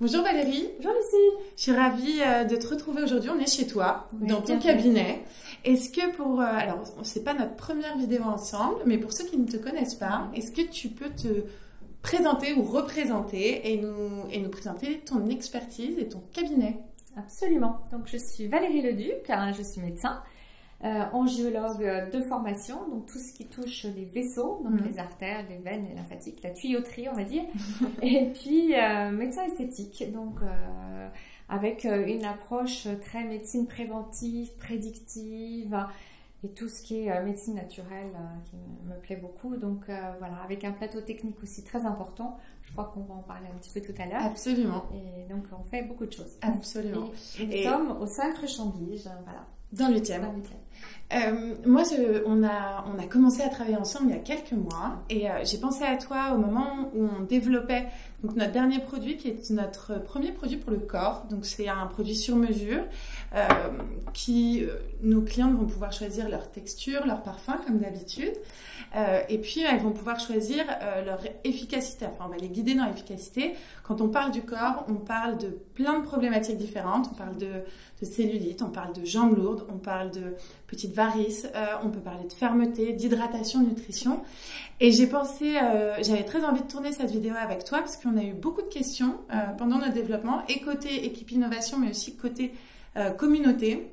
Bonjour Valérie. Bonjour Lucie. Je suis ravie de te retrouver aujourd'hui. On est chez toi, Oui, dans ton cabinet. Est-ce que alors, c'est pas notre première vidéo ensemble, mais pour ceux qui ne te connaissent pas, est-ce que tu peux te présenter ou représenter et nous présenter ton expertise et ton cabinet? Absolument. Donc je suis Valérie Leduc, je suis médecin, angiologue de formation, donc tout ce qui touche les vaisseaux, donc les artères, les veines, les lymphatiques, la tuyauterie on va dire, et puis médecin esthétique, donc avec une approche très médecine préventive, prédictive, et tout ce qui est médecine naturelle qui me plaît beaucoup. Donc voilà, avec un plateau technique aussi très important. Je crois qu'on va en parler un petit peu tout à l'heure. Absolument. Et donc on fait beaucoup de choses. Absolument. Et nous sommes au 5 rue Chambige, voilà. Dans le 8e. Moi, on a commencé à travailler ensemble il y a quelques mois et j'ai pensé à toi au moment où on développait donc, notre dernier produit qui est notre premier produit pour le corps. Donc, c'est un produit sur mesure nos clientes vont pouvoir choisir leur texture, leur parfum comme d'habitude. Et puis, elles vont pouvoir choisir leur efficacité. Enfin, on va les guider dans l'efficacité. Quand on parle du corps, on parle de plein de problématiques différentes. On parle de cellulite, on parle de jambes lourdes, on parle de petites varices, on peut parler de fermeté, d'hydratation, de nutrition. Et j'ai pensé, j'avais très envie de tourner cette vidéo avec toi parce qu'on a eu beaucoup de questions pendant notre développement, et côté équipe innovation, mais aussi côté communauté,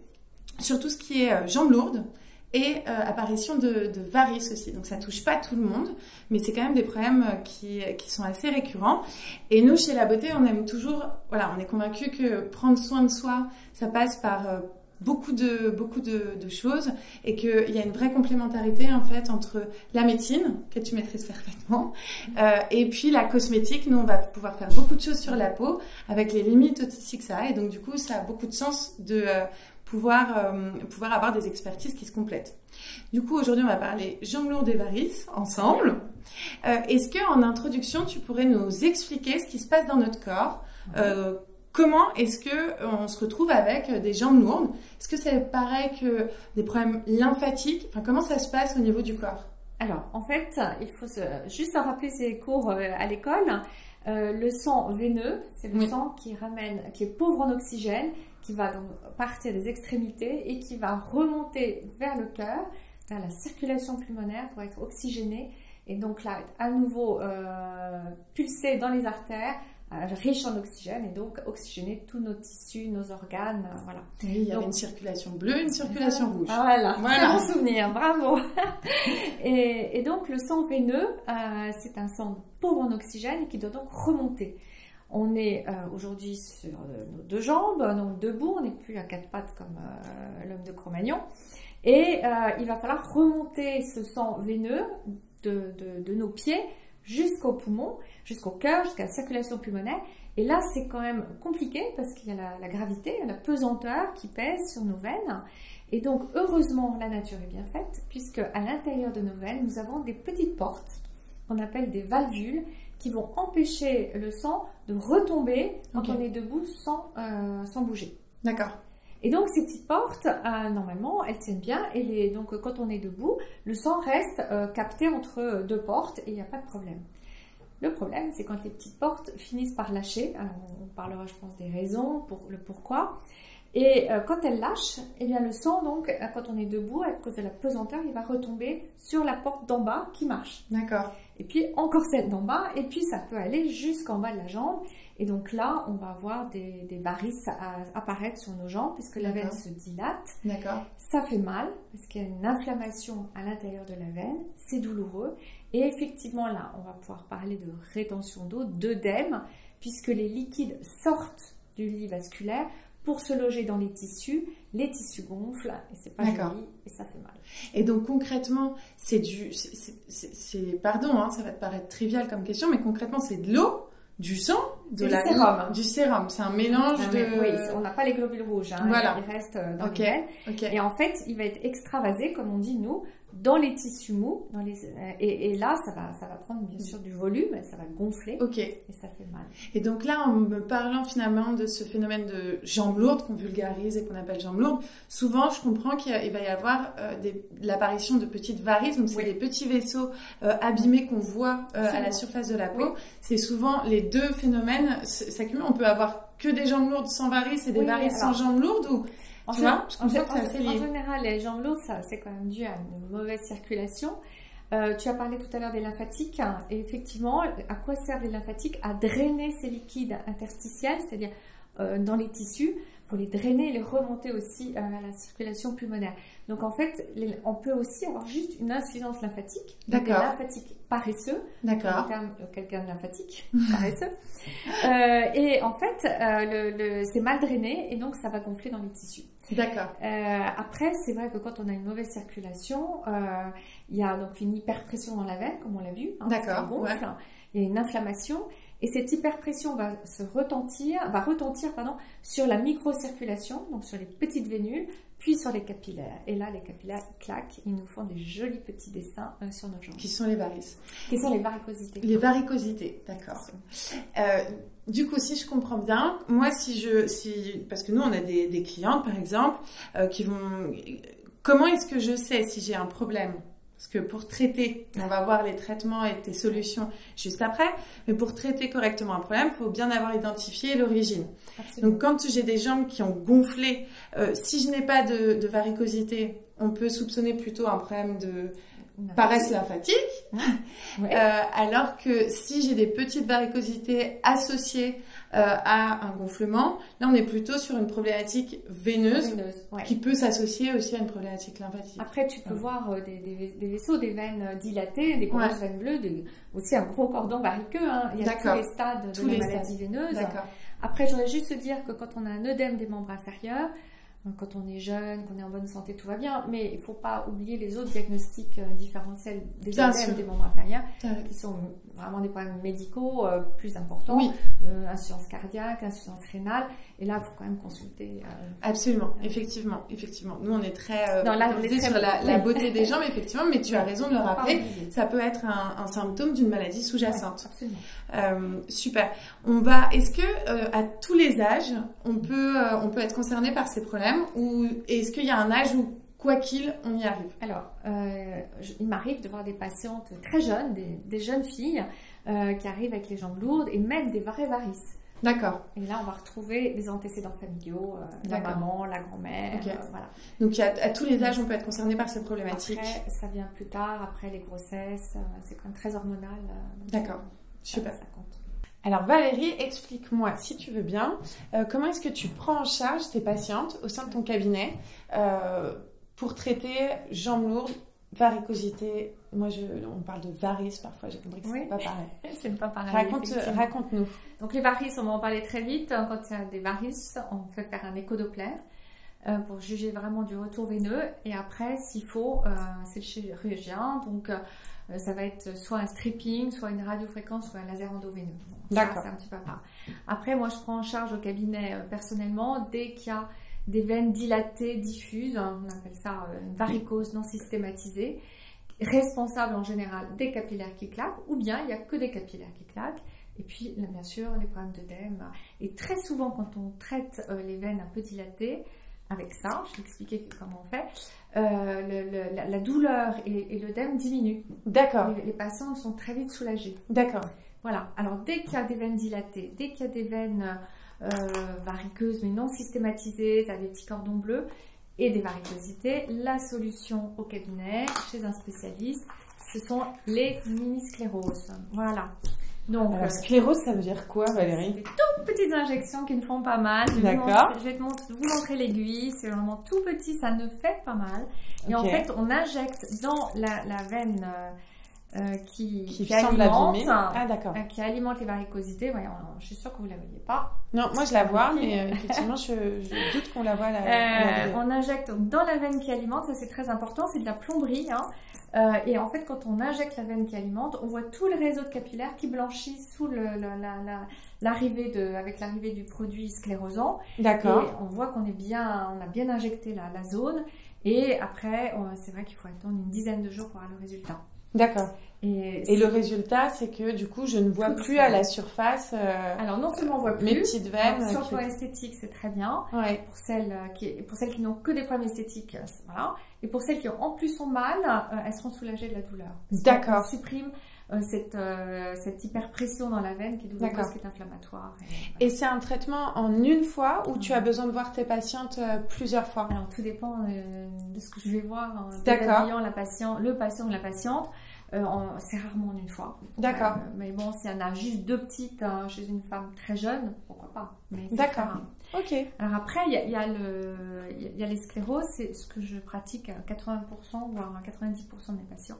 sur tout ce qui est jambes lourdes et apparition de varices aussi. Donc ça touche pas tout le monde, mais c'est quand même des problèmes qui sont assez récurrents. Et nous, chez La Beauté, on aime toujours, voilà, on est convaincus que prendre soin de soi, ça passe par beaucoup de choses, et qu'il y a une vraie complémentarité en fait entre la médecine, que tu maîtrises parfaitement, et puis la cosmétique. Nous, on va pouvoir faire beaucoup de choses sur la peau avec les limites aussi que ça a, et donc du coup, ça a beaucoup de sens de pouvoir avoir des expertises qui se complètent. Du coup, aujourd'hui, on va parler jambes lourdes et varices ensemble. Est-ce que en introduction, tu pourrais nous expliquer ce qui se passe dans notre corps? Comment est-ce qu'on se retrouve avec des jambes lourdes? Est-ce que c'est pareil que des problèmes lymphatiques? Enfin, comment ça se passe au niveau du corps? Alors, en fait, il faut juste rappeler ces cours à l'école. Le sang veineux, c'est le sang qui est pauvre en oxygène, qui va donc partir des extrémités et qui va remonter vers le cœur, vers la circulation pulmonaire pour être oxygéné, et donc là, à nouveau pulser dans les artères, riche en oxygène, et donc oxygéner tous nos tissus, nos organes, voilà. Oui, il y avait une circulation bleue, une circulation rouge. Voilà. Très bon souvenir, bravo. Et donc le sang veineux, c'est un sang pauvre en oxygène et qui doit donc remonter. On est aujourd'hui sur nos deux jambes, donc debout, on n'est plus à quatre pattes comme l'homme de Cro-Magnon, et il va falloir remonter ce sang veineux de nos pieds jusqu'aux poumons, jusqu'au cœur, jusqu'à la circulation pulmonaire. Et là, c'est quand même compliqué parce qu'il y a la gravité, la pesanteur qui pèse sur nos veines. Et donc, heureusement, la nature est bien faite, puisque à l'intérieur de nos veines, nous avons des petites portes qu'on appelle des valvules qui vont empêcher le sang de retomber quand on est debout sans bouger. D'accord. Et donc, ces petites portes, normalement, elles tiennent bien. Et donc, quand on est debout, le sang reste capté entre deux portes et il n'y a pas de problème. Le problème, c'est quand les petites portes finissent par lâcher. Alors, on parlera, je pense, des raisons, le pourquoi. Et quand elles lâchent, eh bien, le sang, donc, quand on est debout, à cause de la pesanteur, il va retomber sur la porte d'en bas qui marche. D'accord. Et puis, encore celle d'en bas, et puis ça peut aller jusqu'en bas de la jambe. Et donc là, on va avoir des varices apparaître sur nos jambes puisque la veine se dilate. D'accord. Ça fait mal parce qu'il y a une inflammation à l'intérieur de la veine. C'est douloureux. Et effectivement, là, on va pouvoir parler de rétention d'eau, d'œdème, puisque les liquides sortent du lit vasculaire pour se loger dans les tissus gonflent et c'est pas joli et ça fait mal. Et donc concrètement, pardon, hein, ça va te paraître trivial comme question, mais concrètement, c'est de l'eau, du sang, du sérum. C'est un mélange de... Oui, on n'a pas les globules rouges, hein, voilà. Il reste dans les veines. Et en fait, il va être extravasé, comme on dit nous, dans les tissus mous, et là, ça va prendre bien sûr du volume, ça va gonfler, et ça fait mal. Et donc là, en me parlant finalement de ce phénomène de jambes lourdes, qu'on vulgarise et qu'on appelle jambes lourdes, souvent je comprends qu'il va y avoir l'apparition de petites varices, donc c'est des petits vaisseaux abîmés qu'on voit à la surface de la peau. C'est souvent les deux phénomènes s'accumulent. On peut avoir que des jambes lourdes sans varices et des varices sans jambes lourdes, ou... En général, les jambes lourdes, c'est quand même dû à une mauvaise circulation. Tu as parlé tout à l'heure des lymphatiques, hein, et effectivement, à quoi servent les lymphatiques? À drainer ces liquides interstitiels, c'est-à-dire dans les tissus, pour les drainer et les remonter aussi à la circulation pulmonaire. Donc en fait, on peut aussi avoir juste une insuffisance lymphatique, des lymphatiques paresseux, quelqu'un de lymphatique, paresseux, et en fait, c'est mal drainé et donc ça va gonfler dans les tissus. D'accord. Après, c'est vrai que quand on a une mauvaise circulation, il y a donc une hyperpression dans la veine, comme on l'a vu, hein, il y a une inflammation. Et cette hyperpression va retentir sur la microcirculation, donc sur les petites vénules, puis sur les capillaires. Et là, les capillaires claquent, ils nous font des jolis petits dessins sur nos jambes. Qui sont les varices. Qui sont les varicosités. Les varicosités, d'accord. Du coup, si je comprends bien, moi, parce que nous, on a des clientes, par exemple, qui vont... Comment est-ce que je sais si j'ai un problème ? Parce que pour traiter, on va voir les traitements et tes solutions juste après, mais pour traiter correctement un problème, il faut bien avoir identifié l'origine. Donc quand j'ai des jambes qui ont gonflé, si je n'ai pas de varicosité, on peut soupçonner plutôt un problème de paresse lymphatique, alors que si j'ai des petites varicosités associées à un gonflement, là on est plutôt sur une problématique veineuse qui peut s'associer aussi à une problématique lymphatique. Après tu peux voir des vaisseaux, des veines dilatées, des grosses veines bleues, aussi un gros cordon variqueux, hein. Il y a tous les stades de la maladie veineuse. Après je voudrais juste dire que quand on a un œdème des membres inférieurs, quand on est jeune, qu'on est en bonne santé, tout va bien, mais il ne faut pas oublier les autres diagnostics différentiels des œdèmes des membres inférieurs, qui sont vraiment des problèmes médicaux plus importants, insuffisance cardiaque, insuffisance rénale, et là il faut quand même consulter. Absolument, effectivement. Nous on est très sur la beauté des jambes, effectivement, mais tu as raison de le rappeler, ça peut être un symptôme d'une maladie sous-jacente. Absolument. Super. Est-ce que à tous les âges, on peut être concerné par ces problèmes, ou est-ce qu'il y a un âge où, quoi qu'il, on y arrive? Alors, il m'arrive de voir des patientes très jeunes, des jeunes filles qui arrivent avec les jambes lourdes et même des vraies varices. D'accord. Et là, on va retrouver des antécédents familiaux, la maman, la grand-mère, voilà. Donc, à tous les âges, on peut être concerné par ces problématiques. Après, ça vient plus tard, après les grossesses, c'est quand même très hormonal. D'accord, super. Ça compte. Alors Valérie, explique-moi, si tu veux bien, comment est-ce que tu prends en charge tes patientes au sein de ton cabinet pour traiter jambes lourdes, varicosité? On parle de varices parfois, j'ai compris que c'est pas pareil. C'est pas pareil. Raconte-nous. Donc les varices, on va en parler très vite. Quand il y a des varices, on fait faire un écho-doppler pour juger vraiment du retour veineux. Et après, s'il faut, c'est le chirurgien. Donc ça va être soit un stripping, soit une radiofréquence, soit un laser endoveineux. D'accord. C'est un petit peu à part. Après, moi, je prends en charge au cabinet personnellement dès qu'il y a des veines dilatées, diffuses, on appelle ça une varicose non systématisée, responsable en général des capillaires qui claquent, ou bien il n'y a que des capillaires qui claquent. Et puis, là, bien sûr, les problèmes d'œdème. Et très souvent, quand on traite les veines un peu dilatées, avec ça, je vais expliquer comment on fait, la douleur et l'œdème diminuent. D'accord. Les patients sont très vite soulagés. D'accord. Voilà. Alors, dès qu'il y a des veines dilatées, dès qu'il y a des veines variqueuses mais non systématisées, tu as des petits cordons bleus et des varicosités, la solution au cabinet, chez un spécialiste, ce sont les mini-scléroses. Voilà. Donc, sclérose, ça veut dire quoi, Valérie? C'est des toutes petites injections qui ne font pas mal. D'accord. Je vais vous montrer l'aiguille. C'est vraiment tout petit, ça ne fait pas mal. Et en fait, on injecte dans la veine qui semble alimente, Ah, d'accord. qui alimente les varicosités. Ouais, je suis sûre que vous ne la voyez pas. Non, moi je la vois, mais effectivement, je doute qu'on la voit. On injecte dans la veine qui alimente, ça c'est très important, c'est de la plomberie. Hein. Et en fait, quand on injecte la veine qui alimente, on voit tout le réseau de capillaires qui blanchit sous avec l'arrivée du produit sclérosant. D'accord. Et on voit qu'on a bien injecté la zone. Et après, c'est vrai qu'il faut attendre une dizaine de jours pour avoir le résultat. D'accord. Et le résultat, c'est que du coup, je ne vois plus à la surface. Alors non seulement on voit plus mes petites veines. Sur le plan esthétique, c'est très bien. Ouais. Pour celles qui n'ont que des problèmes esthétiques, voilà. Et pour celles qui en plus ont mal, elles seront soulagées de la douleur. D'accord. On supprime cette hyperpression dans la veine qui est douloureuse, qui est inflammatoire. Et c'est un traitement en une fois ou tu as besoin de voir tes patientes plusieurs fois? Alors tout dépend de ce que je vais voir en D'accord. le patient ou la patiente. C'est rarement en une fois. D'accord. Mais bon, s'il y en a juste 2 petites chez une femme très jeune, pourquoi pas. D'accord. Ok. Alors après, il y a les scléroses, c'est ce que je pratique à 80% voire à 90% de mes patients.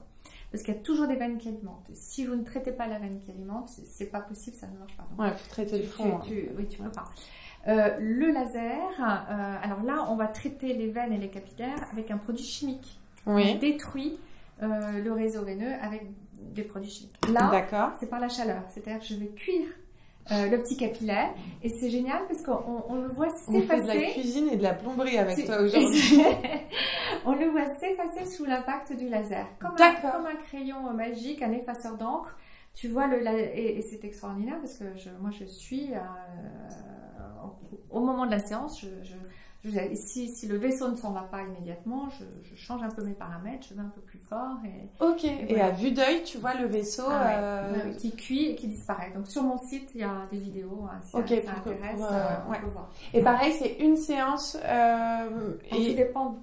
Parce qu'il y a toujours des veines qui alimentent. Si vous ne traitez pas la veine qui alimente, c'est pas possible, ça ne marche pas. Ouais, il faut traiter le fond. Oui, tu ne peux pas. Le laser, alors là, on va traiter les veines et les capillaires avec un produit chimique. Oui. On détruit le réseau veineux avec des produits chimiques. Là, c'est par la chaleur. C'est-à-dire que je vais cuire le petit capillaire et c'est génial parce qu'on le voit s'effacer. On fait de la cuisine et de la plomberie avec toi aujourd'hui. On le voit s'effacer sous l'impact du laser. Comme un crayon magique, un effaceur d'encre. Tu vois, et c'est extraordinaire parce que moi je suis au moment de la séance, si le vaisseau ne s'en va pas immédiatement, je change un peu mes paramètres, je vais un peu plus fort. Ok, et voilà. À vue d'œil, tu vois le vaisseau qui cuit et qui disparaît. Donc sur mon site, il y a des vidéos, si ça intéresse, on peut voir. Et pareil, c'est une séance... Tout dépend.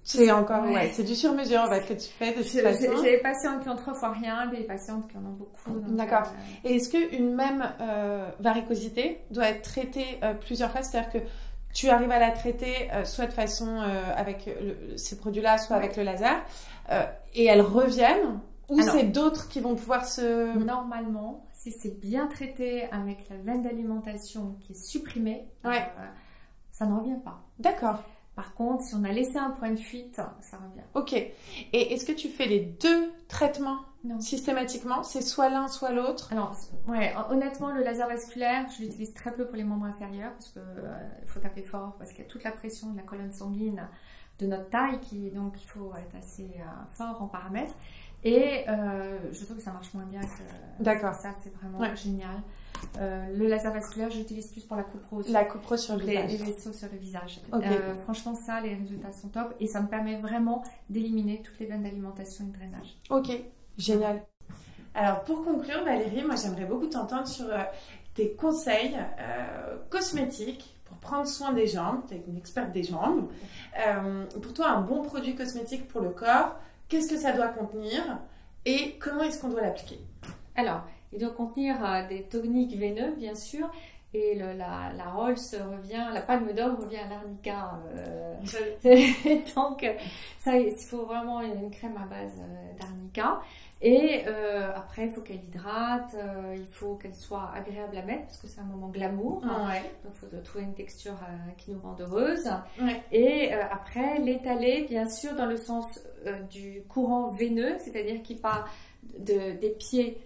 C'est encore, c'est du sur-mesure en fait que tu fais de toute façon. J'ai des patientes qui ont 3 fois rien, des patientes qui en ont beaucoup. D'accord. Et est-ce qu'une même varicosité doit être traitée plusieurs fois? C'est-à-dire que tu arrives à la traiter soit de façon avec ces produits-là, soit avec le laser, et elles reviennent, ou c'est d'autres qui vont pouvoir se... Normalement, si c'est bien traité avec la veine d'alimentation qui est supprimée, ça ne revient pas. D'accord. Par contre, si on a laissé un point de fuite, ça revient. Ok. Et est-ce que tu fais les 2 traitements systématiquement? C'est soit l'un, soit l'autre? Alors, honnêtement, le laser vasculaire, je l'utilise très peu pour les membres inférieurs parce qu'il faut taper fort, parce qu'il y a toute la pression de la colonne sanguine de notre taille, donc il faut être assez fort en paramètres. Et je trouve que ça marche moins bien que ça, c'est vraiment génial. Le laser vasculaire, j'utilise plus pour la coupe-rose. La coupe-rose sur le visage. Les vaisseaux sur le visage. Okay. Franchement, ça, les résultats sont top et ça me permet vraiment d'éliminer toutes les veines d'alimentation et de drainage. Ok, génial. Alors, pour conclure, Valérie, moi, j'aimerais beaucoup t'entendre sur tes conseils cosmétiques pour prendre soin des jambes. Tu es une experte des jambes. Pour toi, un bon produit cosmétique pour le corps, qu'est-ce que ça doit contenir et comment est-ce qu'on doit l'appliquer? Alors, il doit contenir des toniques veineux, bien sûr, et la Rolls revient, la Palme d'Or revient à l'arnica. Donc, ça, il faut vraiment une crème à base d'arnica. Et après, il faut qu'elle hydrate, il faut qu'elle soit agréable à mettre, parce que c'est un moment glamour. Donc, il faut trouver une texture qui nous rende heureuse. Et après, l'étaler, bien sûr, dans le sens du courant veineux, c'est-à-dire qui part des pieds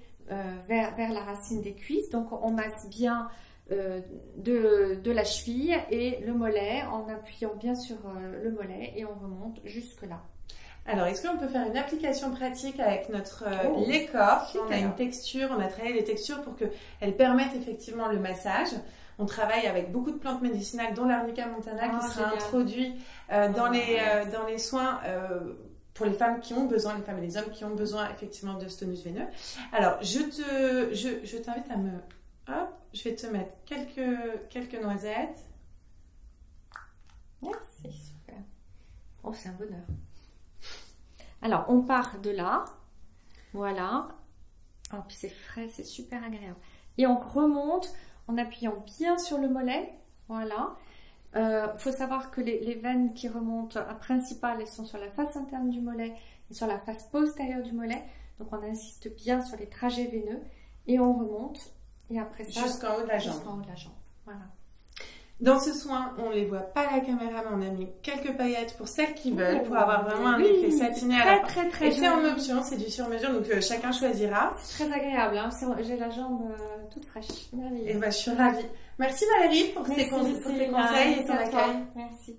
vers la racine des cuisses. Donc on masse bien de la cheville et le mollet en appuyant bien sur le mollet et on remonte jusque là. Alors, est-ce qu'on peut faire une application pratique avec notre lait corps? On a une texture, on a travaillé les textures pour qu'elles permettent effectivement le massage. On travaille avec beaucoup de plantes médicinales, dont l'arnica montana qui sera introduit dans les soins pour les femmes qui ont besoin, les femmes et les hommes qui ont besoin effectivement de ce tonus veineux. Alors, je t'invite à me... Hop, je vais te mettre quelques noisettes. Merci, super. Oh, c'est un bonheur. Alors, on part de là. Voilà. Oh, puis c'est frais, c'est super agréable. Et on remonte en appuyant bien sur le mollet. Voilà. Faut savoir que les veines qui remontent principales, elles sont sur la face interne du mollet et sur la face postérieure du mollet. Donc on insiste bien sur les trajets veineux et on remonte. Et après ça, jusqu'en haut de la jambe. Jusqu'en haut de la jambe. Voilà. Dans ce soin, on ne les voit pas à la caméra, mais on a mis quelques paillettes pour celles qui veulent, pour avoir vraiment un effet satiné à la fin. Très Et c'est en option, c'est du sur-mesure, donc chacun choisira. C'est très agréable, hein. J'ai la jambe toute fraîche. Et je suis ravie. Merci Valérie pour tes conseils et ton accueil. Merci.